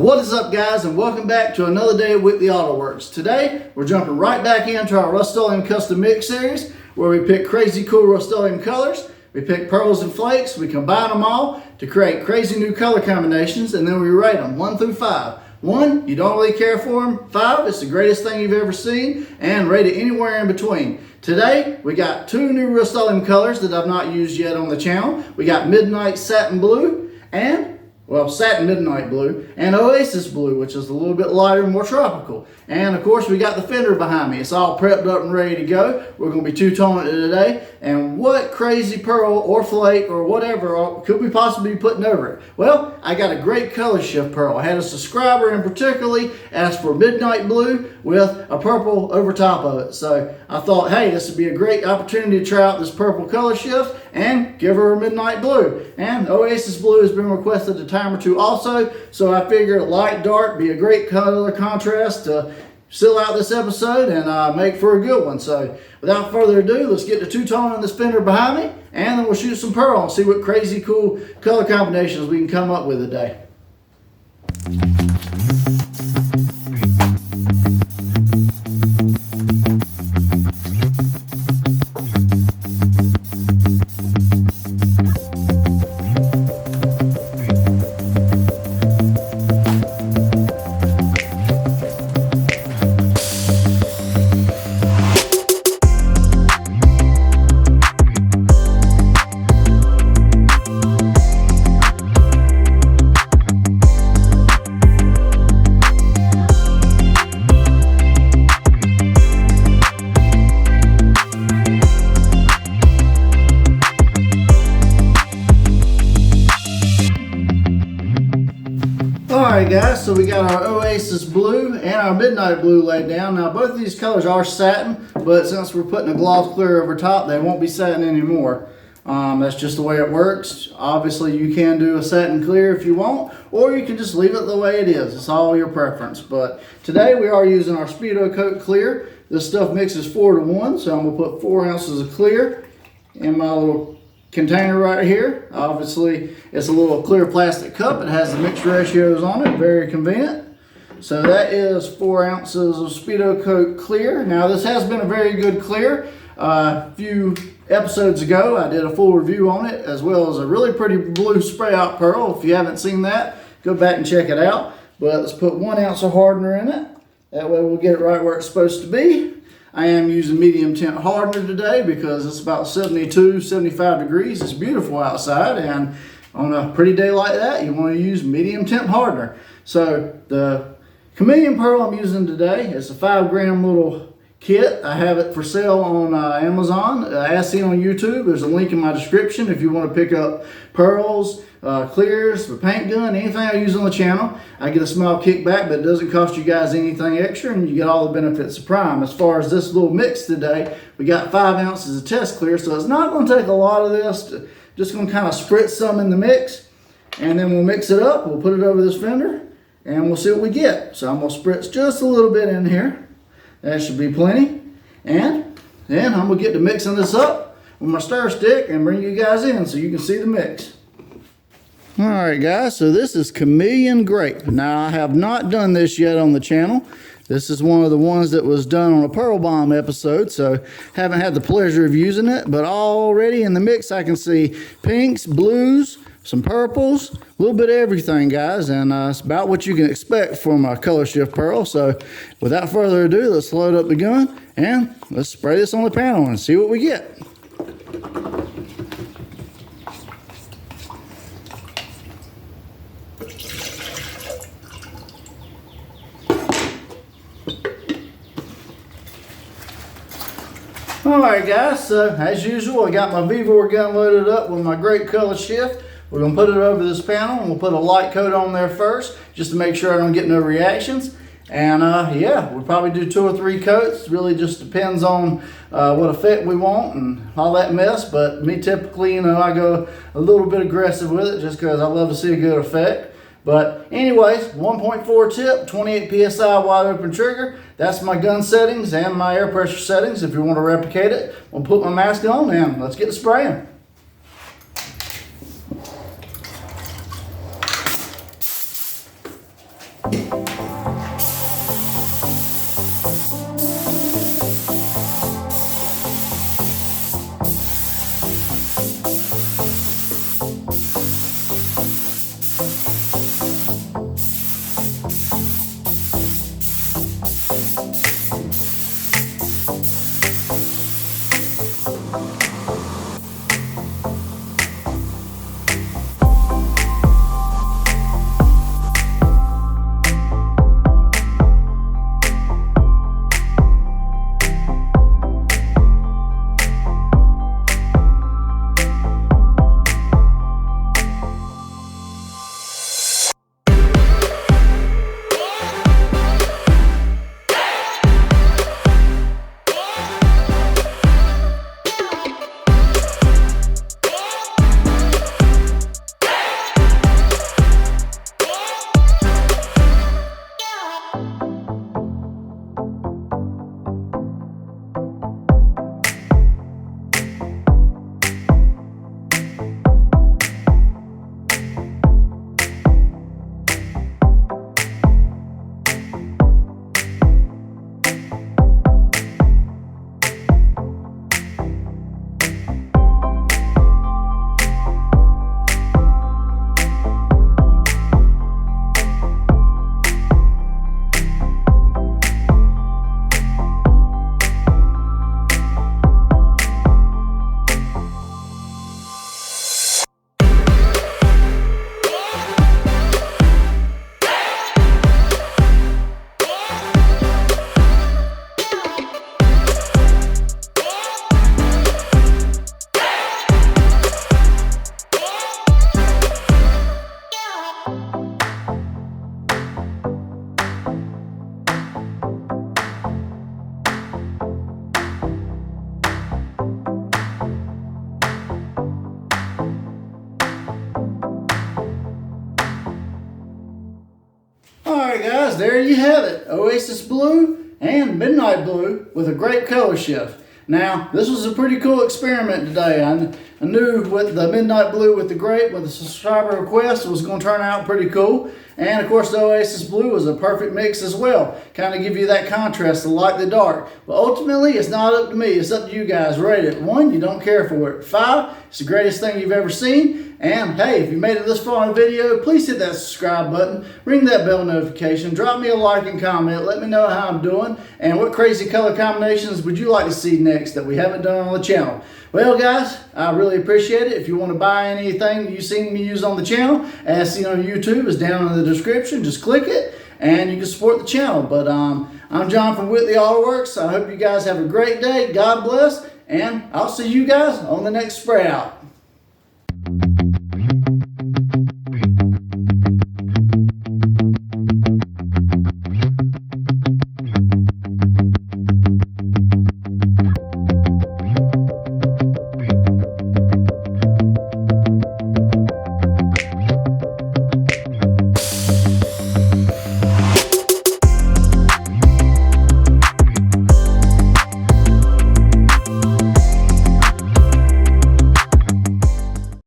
What is up, guys, and welcome back to another day with the Auto Works. Today we're jumping right back into our Rustoleum custom mix series where we pick crazy cool Rustoleum colors. We pick pearls and flakes, we combine them all to create crazy new color combinations, and then we rate them 1 through 5. 1, you don't really care for them. 5, it's the greatest thing you've ever seen, and rate it anywhere in between. Today we got 2 new Rustoleum colors that I've not used yet on the channel. We got Midnight Satin Blue and Satin Midnight Blue, and Oasis Blue, which is a little bit lighter, more tropical. And of course, we got the fender behind me. It's all prepped up and ready to go. We're going to be two-toning it today. And what crazy pearl or flake or whatever could we possibly be putting over it? Well, I got a great Colorshift pearl. I had a subscriber in particularly ask for Midnight Blue with a purple over top of it. So I thought, hey, this would be a great opportunity to try out this purple Colorshift and give her a Midnight Blue. And Oasis Blue has been requested a time or two also, so I figured light dark be a great color contrast to seal out this episode and make for a good one. So without further ado, let's get to two-toning this fender behind me, and then we'll shoot some pearl and see what crazy cool color combinations we can come up with today. Alright guys, so we got our Oasis Blue and our Midnight Blue laid down. Now both of these colors are satin, but since we're putting a gloss clear over top, they won't be satin anymore. That's just the way it works. Obviously you can do a satin clear if you want, or you can just leave it the way it is. It's all your preference. But today we are using our Speedo Coat Clear. This stuff mixes 4 to 1, so I'm going to put 4 ounces of clear in my little container right here. Obviously it's a little clear plastic cup. It has the mixed ratios on it, very convenient. So that is 4 ounces of Speedo Coat Clear. Now this has been a very good clear. A few episodes ago I did a full review on it, as well as a really pretty blue spray out pearl. If you haven't seen that, go back and check it out. But let's put 1 ounce of hardener in it. That way we'll get it right where it's supposed to be. I am using medium temp hardener today because it's about 72, 75 degrees. It's beautiful outside, and on a pretty day like that, you want to use medium temp hardener. So the chameleon pearl I'm using today is a 5-gram little kit. I have it for sale on Amazon. As seen on YouTube, there's a link in my description if you want to pick up pearls, clears, the paint gun, anything I use on the channel. I get a small kickback, but it doesn't cost you guys anything extra, and you get all the benefits of Prime. As far as this little mix today, we got 5 ounces of test clear, so it's not going to take a lot of this. Just going to kind of spritz some in the mix, and then we'll mix it up. We'll put it over this fender, and we'll see what we get. So I'm going to spritz just a little bit in here. That should be plenty. And then I'm going to get to mixing this up with my stir stick and bring you guys in so you can see the mix. Alright guys, so this is Chameleon Grape. Now I have not done this yet on the channel. This is one of the ones that was done on a Pearl Bomb episode, so haven't had the pleasure of using it, but already in the mix I can see pinks, blues, some purples, a little bit of everything, guys, and it's about what you can expect from a Colorshift pearl. So without further ado, let's load up the gun and let's spray this on the panel and see what we get. Alright guys, so as usual I got my Vivor gun loaded up with my great Colorshift. We're going to put it over this panel, and we'll put a light coat on there first just to make sure I don't get no reactions. And yeah, we'll probably do 2 or 3 coats. It really just depends on what effect we want and all that mess. But me typically, you know, I go a little bit aggressive with it just because I love to see a good effect. But anyways, 1.4 tip, 28 PSI wide open trigger. That's my gun settings and my air pressure settings. If you want to replicate it, I'll put my mask on and let's get to spraying. guys, there you have it. Oasis Blue and Midnight Blue with a Grape color shift. Now, this was a pretty cool experiment today. I knew with the Midnight Blue with the Grape, with the subscriber request, it was going to turn out pretty cool. And of course, the Oasis Blue was a perfect mix as well. Kind of give you that contrast, the light, the dark. But ultimately, it's not up to me. It's up to you guys. Rate it. 1, you don't care for it. 5, it's the greatest thing you've ever seen. And hey, if you made it this far in the video, please hit that subscribe button, ring that bell notification, drop me a like and comment, let me know how I'm doing, and what crazy color combinations would you like to see next that we haven't done on the channel. Well guys, I really appreciate it. If you want to buy anything you've seen me use on the channel, as seen on YouTube, is down in the description. Just click it and you can support the channel. But I'm John from Whitley Auto Works. I hope you guys have a great day. God bless, and I'll see you guys on the next spray out.